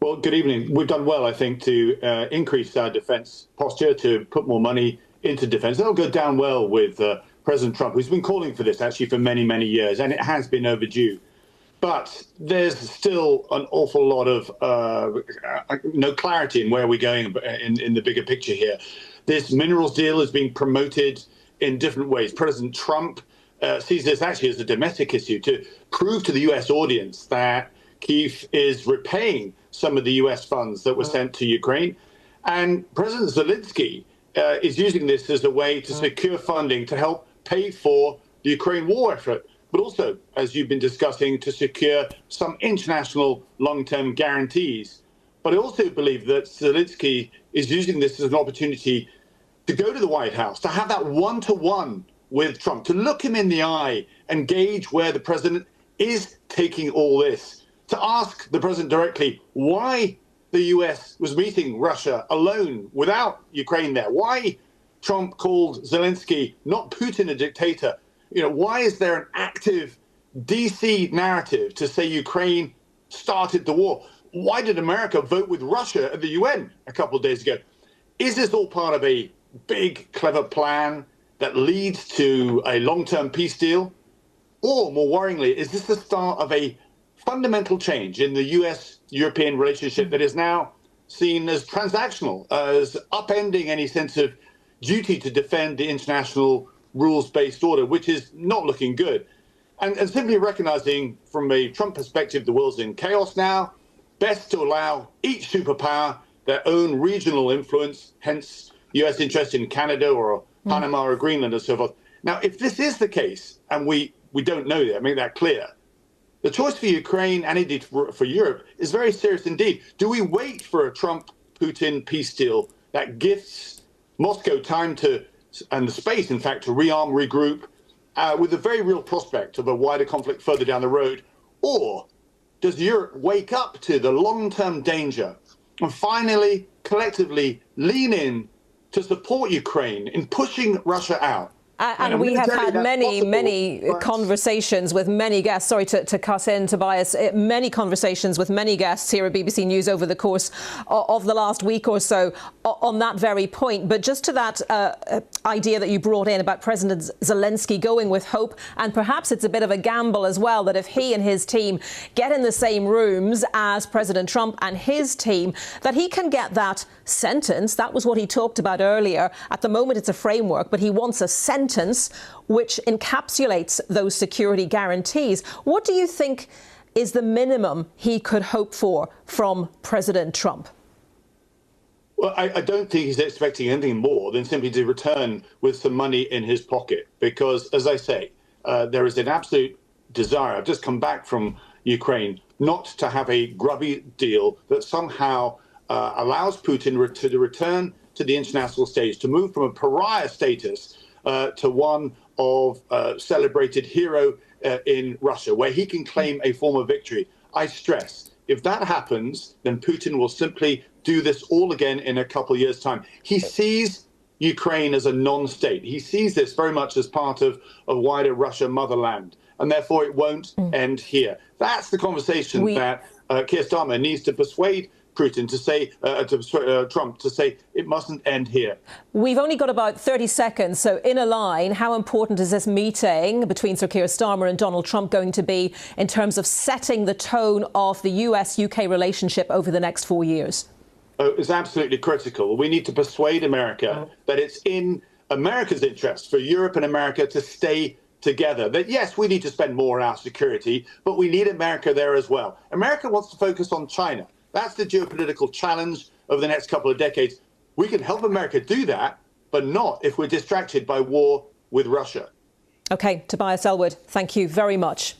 Well, good evening. We've done well, I think, to increase our defence posture, to put more money into defence. That'll go down well with President Trump, who's been calling for this actually for many, many years, and it has been overdue. But there's still an awful lot of no clarity in where we're going in the bigger picture here. This minerals deal is being promoted in different ways. President Trump sees this actually as a domestic issue to prove to the US audience that Kyiv is repaying some of the US funds that were sent to Ukraine. And President Zelensky is using this as a way to secure funding to help pay for the Ukraine war effort, but also, as you've been discussing, to secure some international long-term guarantees. But I also believe that Zelensky is using this as an opportunity to go to the White House, to have that one-to-one with Trump, to look him in the eye and gauge where the president is taking all this, to ask the president directly why the US was meeting Russia alone without Ukraine there, why Trump called Zelensky, not Putin, a dictator. You know, why is there an active DC narrative to say Ukraine started the war? Why did America vote with Russia at the UN a couple of days ago? Is this all part of a big, clever plan that leads to a long-term peace deal? Or, more worryingly, is this the start of a fundamental change in the US-European relationship that is now seen as transactional, as upending any sense of duty to defend the international rules-based order, which is not looking good? And simply recognizing from a Trump perspective, the world's in chaos now, best to allow each superpower their own regional influence, hence US interest in Canada or Panama or Greenland and so forth. Now, if this is the case, and we don't know that, make that clear, the choice for Ukraine and indeed for Europe is very serious indeed. Do we wait for a Trump-Putin peace deal that gifts Moscow time to, and the space, in fact, to rearm, regroup, with a very real prospect of a wider conflict further down the road? Or does Europe wake up to the long-term danger and finally, collectively, lean in to support Ukraine in pushing Russia out? And we have had many conversations with many guests. Sorry to cut in, Tobias. Many conversations with many guests here at BBC News over the course of the last week or so on that very point. But just to that idea that you brought in about President Zelensky going with hope, and perhaps it's a bit of a gamble as well that if he and his team get in the same rooms as President Trump and his team, that he can get that sentence. That was what he talked about earlier. At the moment, it's a framework, but he wants a sentence which encapsulates those security guarantees. What do you think is the minimum he could hope for from President Trump? Well, I don't think he's expecting anything more than simply to return with some money in his pocket, because, as I say, there is an absolute desire. I've just come back from Ukraine, not to have a grubby deal that somehow allows Putin to return to the international stage, to move from a pariah status to one of celebrated hero in Russia, where he can claim a form of victory. I stress, if that happens, then Putin will simply do this all again in a couple of years' time. He sees Ukraine as a non-state. He sees this very much as part of a wider Russia motherland, and therefore it won't end here. That's the conversation that Keir Starmer needs to persuade Putin to say, Trump to say, it mustn't end here. We've only got about 30 seconds, so in a line, how important is this meeting between Sir Keir Starmer and Donald Trump going to be in terms of setting the tone of the US-UK relationship over the next 4 years? It's absolutely critical. We need to persuade America that it's in America's interest for Europe and America to stay together. That, yes, we need to spend more on our security, but we need America there as well. America wants to focus on China. That's the geopolitical challenge over the next couple of decades. We can help America do that, but not if we're distracted by war with Russia. OK, Tobias Ellwood, thank you very much.